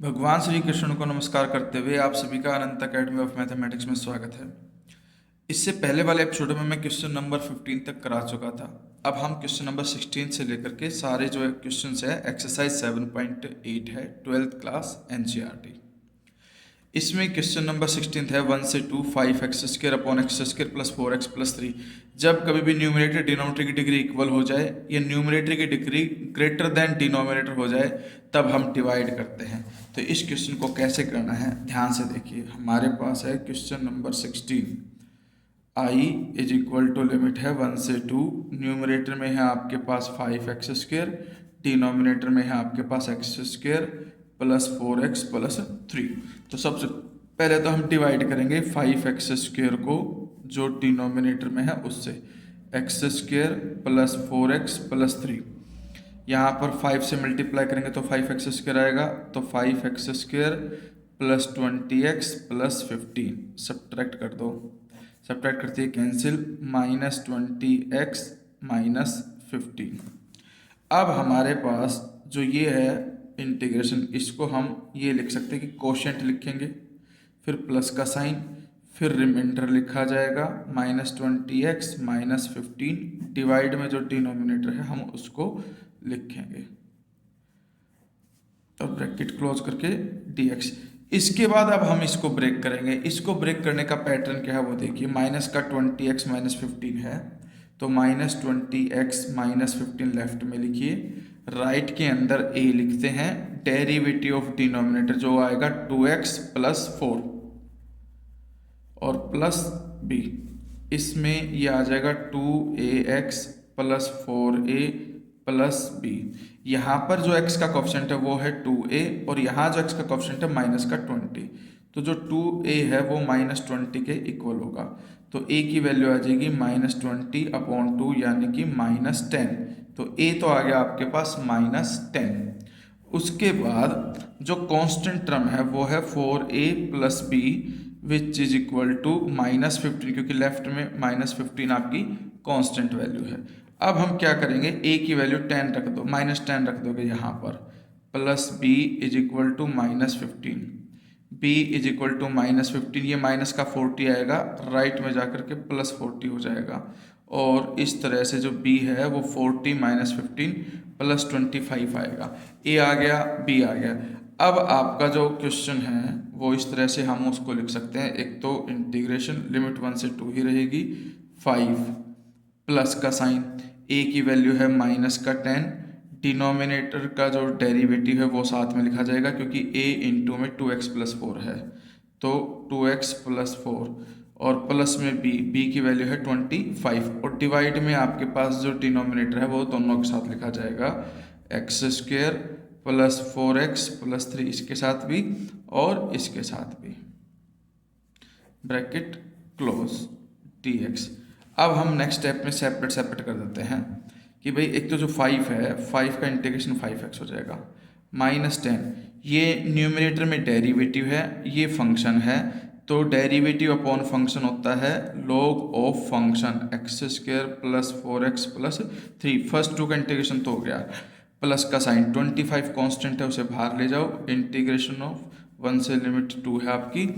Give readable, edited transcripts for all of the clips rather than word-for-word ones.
भगवान श्री कृष्ण को नमस्कार करते हुए आप सभी का अनंत अकेडमी ऑफ मैथमेटिक्स में स्वागत है। इससे पहले वाले एपिसोड में मैं क्वेश्चन नंबर 15 तक करा चुका था। अब हम क्वेश्चन नंबर 16 से लेकर के सारे जो क्वेश्चंस है एक्सरसाइज 7.8 है 12th क्लास एनसीईआरटी। इसमें क्वेश्चन नंबर 16 है 1 से 2 5x² upon x² plus 4x plus 3। जब कभी भी न्यूमरेटर डिनोमिनेटर की डिग्री इक्वल हो जाए या न्यूमरेटर की डिग्री ग्रेटर देन डिनोमिनेटर हो जाए तब हम डिवाइड करते हैं। तो इस क्वेश्चन को कैसे करना है ध्यान से देखिए। हमारे पास है question number 16। i is equal to limit है 1 से 2, न्यूमरेटर में है आपके पास 5x², डिनोमिनेटर में है आपके पास x² प्लस 4x प्लस 3। तो सबसे पहले तो हम डिवाइड करेंगे 5x² को जो डिनोमिनेटर में है उससे, x² प्लस 4x प्लस 3। यहाँ पर 5 से मल्टीप्लाई करेंगे तो 5x² आएगा, तो 5x² plus 20x plus 15 subtract कर दो। सब्ट्रैक्ट करते ही कैंसिल, माइनस 20x माइनस 15। अब हमारे पास जो ये है इंटीग्रेशन, इसको हम ये लिख सकते हैं कि कोशेंट लिखेंगे, फिर प्लस का साइन, फिर रिमाइंडर लिखा जाएगा माइनस 20x माइनस 15, डिवाइड में जो डिनोमिनेटर है हम उसको लिखेंगे। तो ब्रैकेट क्लोज करके dx। इसके बाद अब हम इसको ब्रेक करेंगे। इसको ब्रेक करने का पैटर्न क्या है वो देखिए। माइनस का 20x माइनस 15 है, तो माइनस 20x माइनस 15 लेफ्ट में लिखिए, राइट के अंदर a लिखते हैं, डेरिवेटिव ऑफ डिनोमिनेटर जो आएगा 2x प्लस 4 और प्लस b, इसमें ये आ जाएगा 2ax plus 4a plus b। यहाँ पर जो x का कोफिशिएंट है वो है 2a और यहाँ जो x का कोफिशिएंट है माइनस का 20, तो जो 2a है वो माइनस 20 के इक्वल होगा। तो a की वैल्यू आ जाएगी माइनस 20 अपॉन 2 यानी कि माइनस 10। तो a तो आ गया आपके पास माइनस 10। उसके बाद जो कांस्टेंट टर्म है वो है 4a plus b which is equal to minus 15, क्योंकि लेफ्ट में माइनस 15 आपकी कांस्टेंट वैल्यू है। अब हम क्या करेंगे, a की वैल्यू 10 रख दो, माइनस 10 रख दोगे यहाँ पर, plus b is equal to minus 15, b is equal to minus 15, ये माइनस का 40 आएगा, राइट में जाकर के प्लस 40 हो जाएगा। और इस तरह से जो b है वो 40 माइनस 15 प्लस 25 आएगा। a आ गया, b आ गया। अब आपका जो क्वेश्चन है वो इस तरह से हम उसको लिख सकते हैं। एक तो इंटीग्रेशन लिमिट 1 से 2 ही रहेगी, 5 प्लस का साइन, a की वैल्यू है माइनस का 10, डिनोमिनेटर का जो डेरिवेटिव है वो साथ में लिखा जाएगा क्योंकि a इंटू में 2x प्लस 4 है, तो 2x प्लस 4 और प्लस में b की वैल्यू है 25 और डिवाइड में आपके पास जो डिनोमिनेटर है वो दोनों के साथ लिखा जाएगा, x² प्लस 4x प्लस 3 इसके साथ भी और इसके साथ भी, ब्रैकेट क्लोज dx। अब हम नेक्स्ट स्टेप में सेपरेट कर देते हैं कि भाई एक तो जो 5 है, 5 का इंटीग्रेशन 5x हो जाएगा, माइनस 10, ये न्यूमरेटर में डेरिवेटिव है, ये फंक्शन है, तो डेरिवेटिव अपॉन फंक्शन होता है log of function x² plus 4x plus 3। First 2 का इंटीग्रेशन तो हो गया, प्लस का साइन, 25 कांस्टेंट है उसे बाहर ले जाओ, इंटीग्रेशन ऑफ 1 से लिमिट 2 है आपकी,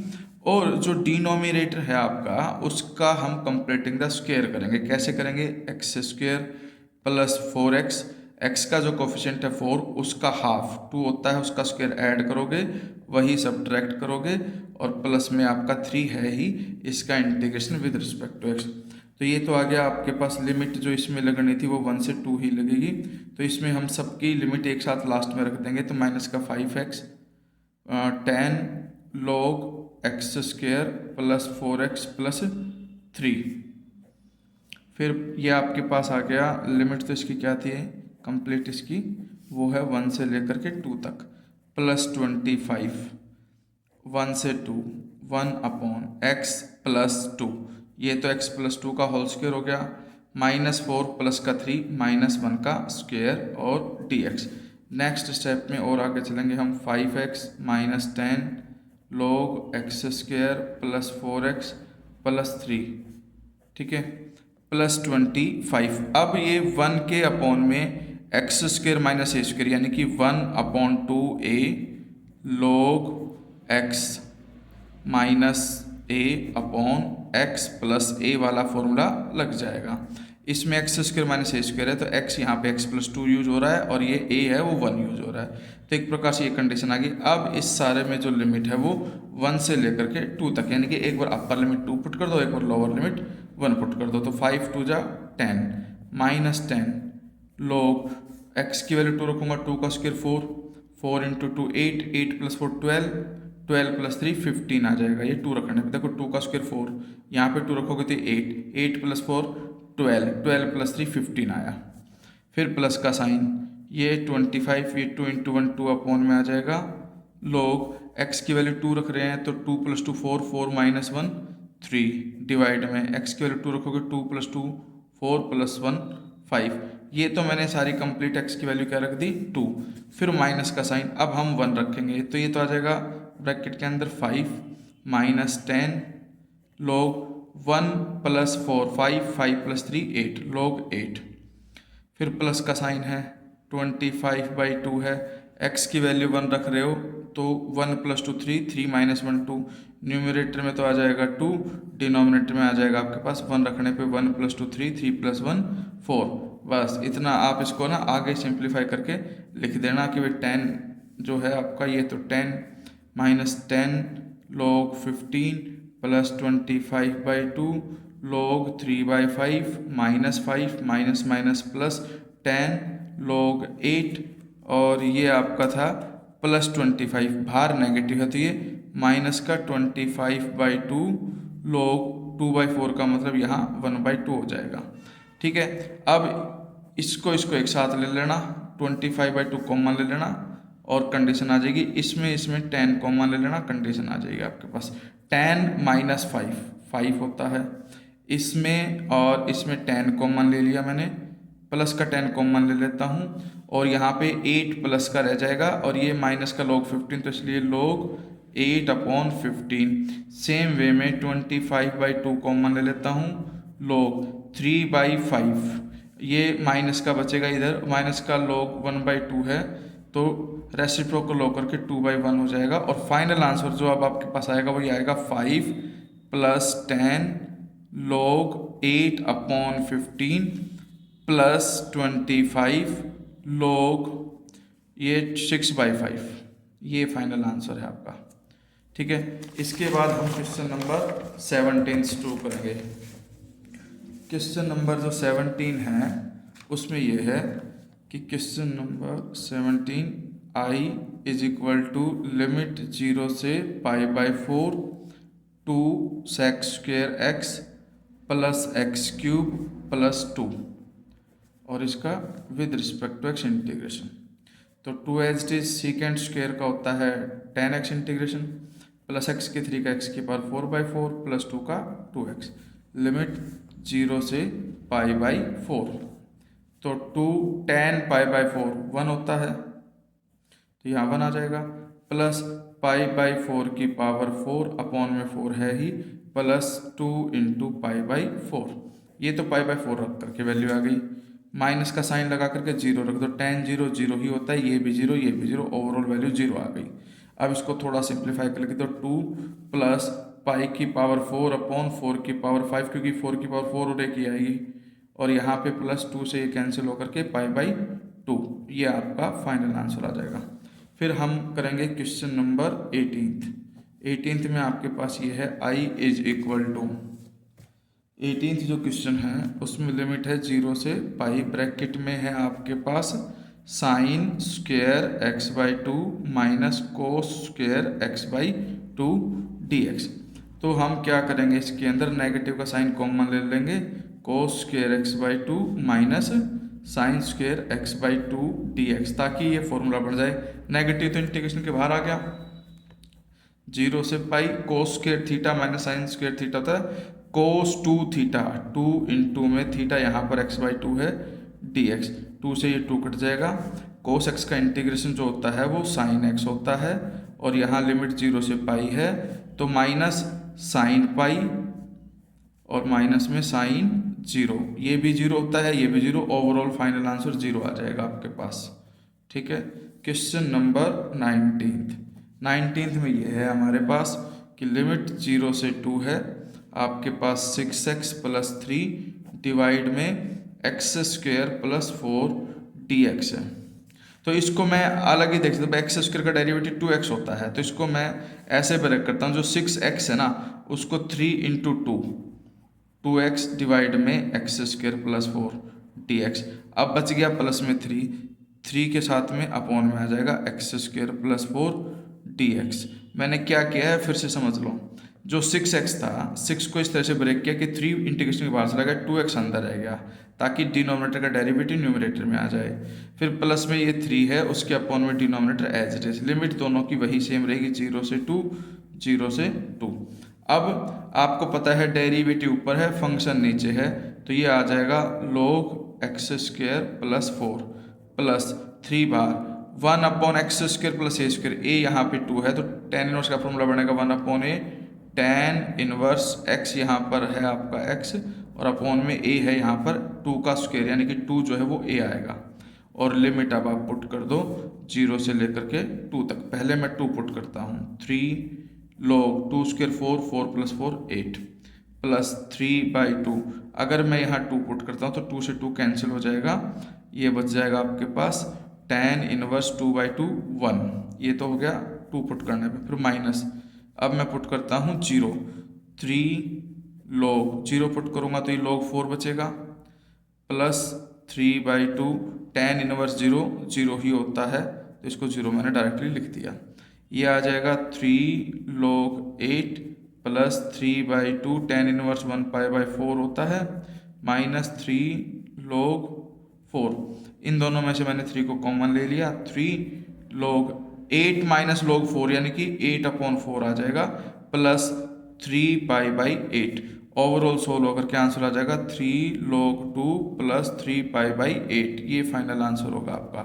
और जो डिनोमिनेटर है आपका उसका हम कंप्लीटिंग द स्क्वायर करेंगे। कैसे करेंगे, x² प्लस 4x, x का जो कोफिशिएंट है 4 उसका हाफ 2 होता है, उसका स्क्वायर ऐड करोगे, वही सब्ट्रैक्ट करोगे, और प्लस में आपका 3 है ही, इसका integration with respect to x। तो ये तो आ गया आपके पास, लिमिट जो इसमें लगनी थी वो 1 से 2 ही लगेगी, तो इसमें हम सबकी लिमिट एक साथ लास्ट में रख देंगे। तो माइनस का 5x 10 log x² plus 4x plus 3, फिर ये आपके पास आ गया, लिमिट तो इसकी क्या थी कंप्लीट इसकी, वो है 1 से लेकर के 2 तक, प्लस 25 1 से 2 1 अपॉन x प्लस 2, ये तो x प्लस 2 का होल स्क्वायर हो गया, माइनस 4 प्लस का 3 माइनस 1 का स्क्वायर और dx। नेक्स्ट स्टेप में और आगे चलेंगे हम, 5x minus 10 log x² plus 4x plus 3, ठीक है, प्लस 25। अब ये 1 के अपॉन में x² माइनस a² यानी कि 1 upon 2a log x minus a upon x plus a वाला फॉर्मूला लग जाएगा। इसमें x square minus a square है तो एक्स यहाँ पे एक्स प्लस 2 यूज हो रहा है और ये ए है वो 1 यूज हो रहा है। तो एक प्रकार से ये कंडीशन आ गई। अब इस सारे में जो लिमिट है वो 1 से लेकर के 2 तक, यानी कि एक बार अपर लिमिट 2 पुट कर दो, एक बार लोअर लिमिट 1 पुट कर दो। तो 5 2 जा 10 माइनस 10 log x की वैल्यू 2 रखूंगा, 2 का स्क्वायर 4, 4 इंटू 2 8, 8 प्लस 4 12, 12 प्लस 3 15 आ जाएगा। ये 2 रखने पे देखो 2 का स्क्वायर 4, यहाँ पे 2 रखोगे तो 8, 8 प्लस 4 12, 12 प्लस 3 15 आया। फिर प्लस का साइन, ये 25, ये 2 इंटू 1 2 अपॉन में आ जाएगा। log x की वैल्यू 2 रख रहे हैं तो 2 प्लस 2 4, 4 माइनस 1 3, डिवाइड में x की वैल्यू 2 रखोगे 2 प्लस 2 4 प्लस 1 5। ये तो मैंने सारी कंप्लीट x की वैल्यू क्या रख दी 2। फिर माइनस का साइन, अब हम 1 रखेंगे तो ये तो आ जाएगा ब्रैकेट के अंदर 5 minus 10 log 1 plus 4 5, 5 plus 3 8 log 8। फिर प्लस का साइन है 25/2 है, x की वैल्यू 1 रख रहे हो तो 1 प्लस 2 3, 3 माइनस 1 2, न्यूमरेटर में तो आ जाएगा 2, डिनोमिनेटर में आ जाएगा आपके पास 1 रखने पे 1 प्लस 2 3, 3 प्लस 1 4। बस इतना आप इसको ना आगे सिंप्लीफाई करके लिख देना कि भाई 10 जो है आपका ये तो 10 minus 10 log 15 plus 25/2 log 3/5 minus 5 minus minus plus 10 log 8, और ये आपका था प्लस 25, बाहर नेगेटिव है तो ये माइनस का 25/2 log 2/4 का मतलब यहाँ 1/2 हो जाएगा। ठीक है, अब इसको एक साथ ले लेना, 25/2 कॉमन ले लेना और कंडीशन आ जाएगी। इसमें 10 कॉमन ले लेना, कंडीशन आ जाएगी आपके पास 10 माइनस 5 5 होता है इसमें, और इसमें 10 कॉमन ले लिया मैंने, प्लस का 10 कॉमन ले लेता हूँ और यहाँ पे 8 प्लस का रह जाएगा और ये माइनस का log 15 तो इसलिए log 8/15। सेम वे में 25/2 कॉमन ले लेता हूँ, log 3/5, ये माइनस का बचेगा इधर, माइनस का log 1/2 है तो रेसिप्रोकल लो करके 2/1 हो जाएगा। और फाइनल आंसर जो अब आपके पास आएगा वही आएगा 5 प्लस 10 log 8/15 प्लस 25 log ये 6/5, ये फाइनल आंसर है आपका। ठीक है, इसके बाद हम क्वेश्चन नंबर 17 शुरू करेंगे। क्वेश्चन नंबर जो 17 है उसमें ये है कि question number 17 i is equal to limit 0 से π/4 to sec square x plus x cube plus 2 और इसका with respect to x integration. तो 2 as it is second square का होता है 10x इंटीग्रेशन प्लस x के 3 का x की पावर 4/4 प्लस 2 का 2x, लिमिट 0 से π/4। तो 2 10 π/4 1 होता है तो यहाँ 1 आ जाएगा, प्लस π/4 की पावर 4 अपॉन में 4 है ही, प्लस 2 इंटू π/4। ये तो π/4 रख करके वैल्यू आ गई, माइनस का साइन लगा करके 0 रख दो, 10 0 0 ही होता है, ये भी 0 ये भी 0, ओवरऑल वैल्यू 0 आ गई। अब इसको थोड़ा सिंप्लीफाई करके तो 2 प्लस पाई की पावर 4 अपॉन 4 की पावर 5, क्योंकि 4 की पावर 4 उड़े की आएगी, और यहाँ पे प्लस 2 से ये कैंसिल होकर के π/2, ये आपका फाइनल आंसर आ जाएगा। फिर हम करेंगे क्वेश्चन नंबर 18 में आपके पास ये है i इज इक्वल टू, 18 जो क्वेश्चन है उसमें लिमिट है 0 से पाई, ब्रैकेट में है आपके पास sine square x/2 minus cos square x/2 dx। तो हम क्या करेंगे, इसके अंदर नेगेटिव का साइन कॉमन ले लेंगे, कोस square x/2 minus sine square x/2 dx, ताकि ये फॉर्मूला बन जाए। नेगेटिव तो इंटीग्रेशन के बाहर आ गया, 0 से pi cos square theta minus sine square theta होता है कोस 2 थीटा, 2 इंटू में थीटा यहाँ पर x/2 है dx, 2 से ये 2 कट जाएगा, कोस x का इंटीग्रेशन जो होता है वो साइन x होता है, और यहाँ लिमिट 0 से पाई है तो माइनस साइन पाई और माइनस में साइन 0, ये भी 0 होता है, ये भी 0, ओवरऑल फाइनल आंसर 0 आ जाएगा आपके पास। ठीक है, क्वेश्चन नंबर 19, 19th में ये है हमारे पास कि लिमिट 0 से 2 है, आपके पास 6x प्लस 3 डिवाइड में एक्स स्क्वेयर प्लस 4 dx है। तो इसको मैं अलग ही देख सकता हूँ, एक्स स्क्वायर का डेरिवेटिव 2x होता है, तो इसको मैं ऐसे ब्रेक करता हूँ, जो 6x है ना उसको 3 इंटू 2x डिवाइड में एक्स स्क्वायर प्लस 4 dx। अब बच गया प्लस में 3 के साथ में अपॉन में आ जाएगा एक्स स्क्वायर प्लस 4 dx। मैंने क्या किया है फिर से समझ लो, जो 6x था 6 को इस तरह से ब्रेक किया कि 3 इंटीग्रेशन के बाहर चला गया, 2x अंदर रह गया ताकि डिनोमिनेटर का डेरिवेटिव न्यूमरेटर में आ जाए। फिर प्लस में ये 3 है, उसके अपॉन में denominator as it is, limit दोनों की वही सेम रहेगी 0 से 2 0 से 2। अब आपको पता है डेरिवेटिव ऊपर है फंक्शन नीचे है, तो ये आ जाएगा log x square plus 4 plus 3 बार 1 अपॉन एक्स स्क्वेयर प्लस ए स्क्वेयर, ए यहाँ पे 2 है तो tan इनवर्स का फॉर्मूला बनेगा 1 अपॉन ए tan इनवर्स x, यहाँ पर है आपका x और अपॉन में a है यहाँ पर 2 का स्क्वायर, यानी कि 2 जो है वो a आएगा। और लिमिट अब आप पुट कर दो 0 से लेकर के 2 तक। पहले मैं 2 पुट करता हूँ, 3 log 2 स्क्वायर 4, 4 प्लस 4 8 प्लस 3/2। अगर मैं यहाँ 2 पुट करता हूँ तो 2 से 2 कैंसिल हो जाएगा, ये बच जाएगा आपके पास tan इनवर्स 2/2 1। ये तो हो गया 2 पुट करने पे। फिर माइनस, अब मैं पुट करता हूँ 0, 3 log 0 पुट करूँगा तो ये log 4 बचेगा प्लस 3/2 tan इनवर्स 0 0 ही होता है तो इसको 0 मैंने डायरेक्टली लिख दिया। ये आ जाएगा 3 log 8 प्लस 3/2 tan इनवर्स 1π/4 होता है माइनस 3 log 4। इन दोनों में से मैंने 3 को कॉमन ले लिया, 3 log 8 माइनस log 4 यानी कि 8/4 आ जाएगा प्लस 3π/8। ओवरऑल सोल्व होकर के आंसर आ जाएगा 3 log 2 प्लस 3π/8। ये फाइनल आंसर होगा आपका।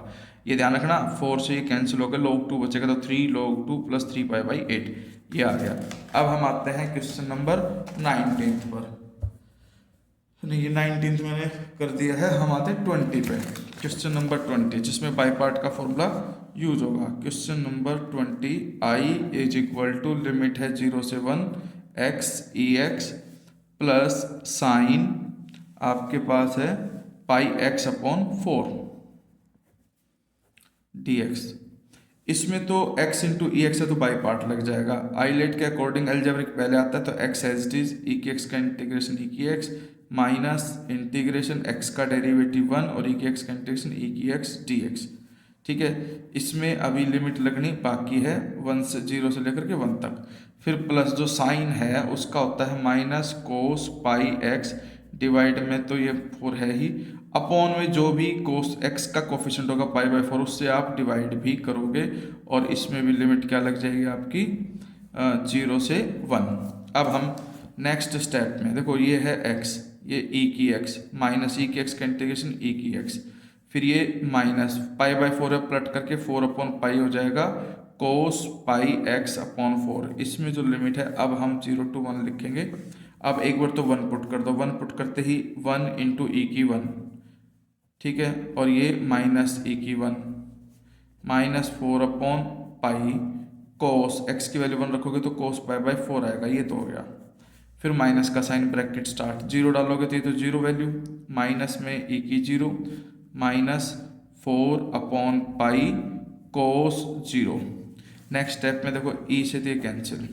ये ध्यान रखना 4 से ये कैंसिल होकर log 2 बचेगा तो 3 log 2 प्लस 3π/8 ये आ गया। अब हम आते हैं क्वेश्चन नंबर 19 पर। ये 19 मैंने कर दिया है, हम आते हैं 20 पे। क्वेश्चन नंबर 20 जिसमें बाई पार्ट का फॉर्मूला यूज होगा। Question number 20, I is equal to limit है 0 से 1 x e x plus sine आपके पास है पाई x अपॉन 4 dx। इसमें तो x इंटू ई एक्स है तो बाई पार्ट लग जाएगा। आईलेट के अकॉर्डिंग अलजेब्रिक पहले आता है तो x एज इट इज ई की एक्स का इंटीग्रेशन ई की एक्स माइनस इंटीग्रेशन x का डेरिवेटिव 1 और ई की एक्स का इंटीग्रेशन ई की एक्स dx। ठीक है, इसमें अभी लिमिट लगनी बाकी है 1 से 0 से लेकर के 1 तक। फिर प्लस जो साइन है उसका होता है माइनस कोस पाई x डिवाइड में तो ये 4 है ही, अपॉन में जो भी कोस x का कोफिशिएंट होगा π/4 उससे आप डिवाइड भी करोगे और इसमें भी लिमिट क्या लग जाएगी आपकी 0 से 1। अब हम नेक्स्ट स्टेप में देखो, ये है x, ये e की x माइनस e की x का इंटीग्रेशन e की x, फिर ये माइनस π/4 पलट करके 4/π हो जाएगा कोस पाई x अपॉन 4। इसमें जो लिमिट है अब हम 0 to 1 लिखेंगे। अब एक बार तो 1 पुट कर दो, 1 पुट करते ही 1 इंटू ई की 1, ठीक है, और ये माइनस ई की 1 माइनस 4/π कोस x की वैल्यू 1 रखोगे तो कोस π/4 आएगा, ये तो हो गया। फिर माइनस का साइन ब्रैकेट स्टार्ट, 0 डालोगे तो ये तो 0 वैल्यू माइनस में ई की 0 माइनस 4/π कोस 0। नेक्स्ट स्टेप में देखो ई से तो कैंसिल,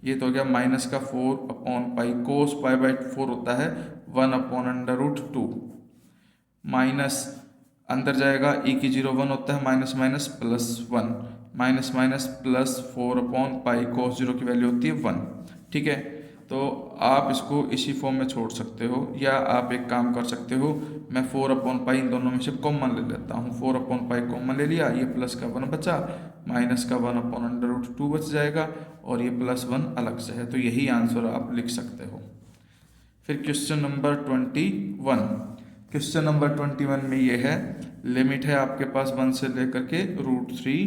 ये तो हो गया माइनस का 4/π कोस π/4 होता है 1/√2 माइनस अंदर जाएगा ई की 0 1 होता है minus minus plus 1 minus minus plus 4/π cos 0 की वैल्यू होती है 1। ठीक है, तो आप इसको इसी फॉर्म में छोड़ सकते हो या आप एक काम कर सकते हो, मैं 4/π इन दोनों में से कॉमन ले लेता हूँ। 4/π कॉमन ले लिया, ये प्लस का 1 बचा, माइनस का 1/√2 बच जाएगा और ये प्लस 1 अलग से है, तो यही आंसर आप लिख सकते हो। फिर क्वेश्चन नंबर 21, क्वेश्चन नंबर 21 में ये है लिमिट है आपके पास 1 से लेकर के √3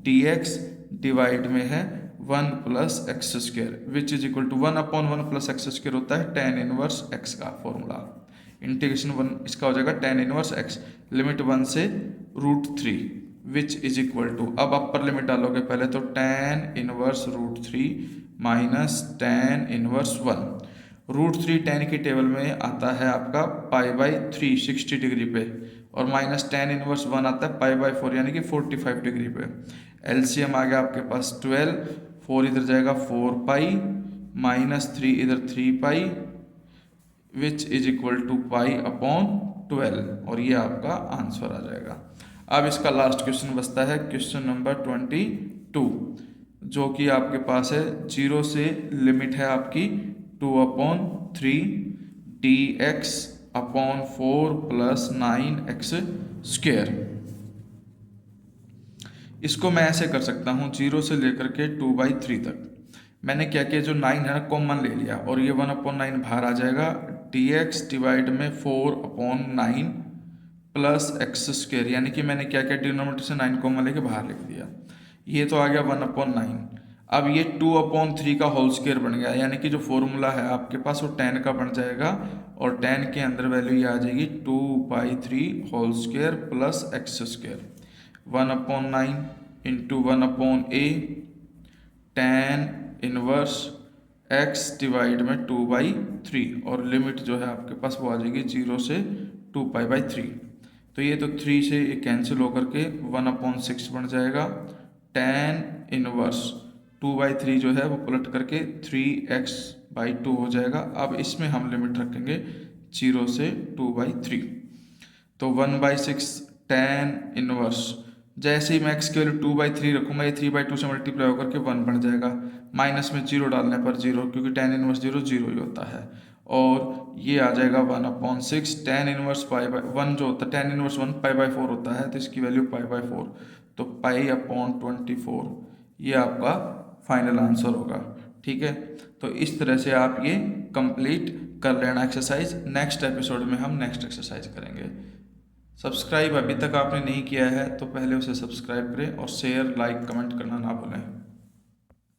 dx डिवाइड में है 1 plus x square which is equal to 1/1 plus x square होता है tan इनवर्स x का फॉर्मूला। इंटीग्रेशन 1 इसका हो जाएगा tan इनवर्स x, लिमिट 1 से √3 विच इज इक्वल टू, अब अपर लिमिट डालोगे पहले तो tan inverse √3 minus tan inverse 1। √3 tan की टेबल में आता है आपका π/3 60 डिग्री पे, और माइनस tan इनवर्स 1 आता है π/4 यानी कि 45 डिग्री पे। एलसीएम आ गया आपके पास 12, 4 इधर जाएगा 4π माइनस 3 इधर 3π विच इज इक्वल टू π/12, और ये आपका आंसर आ जाएगा। अब इसका लास्ट क्वेश्चन बचता है क्वेश्चन नंबर 22, जो कि आपके पास है 0 से लिमिट है आपकी 2/3 dx/4 प्लस 9x²। इसको मैं ऐसे कर सकता हूँ 0 से लेकर के 2/3 तक। मैंने क्या किया, जो 9 है ना कॉमन ले लिया, और ये 1/9 बाहर आ जाएगा, dx डिवाइड में 4/9 प्लस x², यानी कि मैंने क्या किया, डिनोमिनेटर से 9 कॉमन लेके बाहर लिख दिया। ये तो आ गया 1/9। अब ये 2/3 का होल स्क्वायर बन गया, यानी कि जो फॉर्मूला है आपके पास वो tan का बन जाएगा, और tan के अंदर वैल्यू ये आ जाएगी 2/3 whole square plus x²। 1/9 into 1/a tan inverse x divide में 2/3, और लिमिट जो है आपके पास वो आ जाएगी 0 से 2π/3। तो ये तो 3 से ये कैंसिल होकर के 1/6 बन जाएगा। tan इनवर्स 2/3 जो है वो पलट करके 3x/2 हो जाएगा। अब इसमें हम लिमिट रखेंगे 0 से 2/3, तो 1/6 tan इनवर्स, जैसे ही मैं x की वैल्यू 2/3 रखूंगा ये 3/2 से मल्टीप्लाई होकर के 1 बन जाएगा। माइनस में 0 डालने पर 0, क्योंकि tan इनवर्स 0 0 ही होता है, और ये आ जाएगा 1/6 tan इनवर्स π/1 जो होता है, tan इनवर्स 1 π/4 होता है, तो इसकी वैल्यू π/4, तो π/24 ये आपका फाइनल आंसर होगा। ठीक है, तो इस तरह से आप ये कंप्लीट कर लेना एक्सरसाइज। नेक्स्ट एपिसोड में हम नेक्स्ट एक्सरसाइज करेंगे। सब्सक्राइब अभी तक आपने नहीं किया है तो पहले उसे सब्सक्राइब करें, और शेयर लाइक कमेंट करना ना भूलें।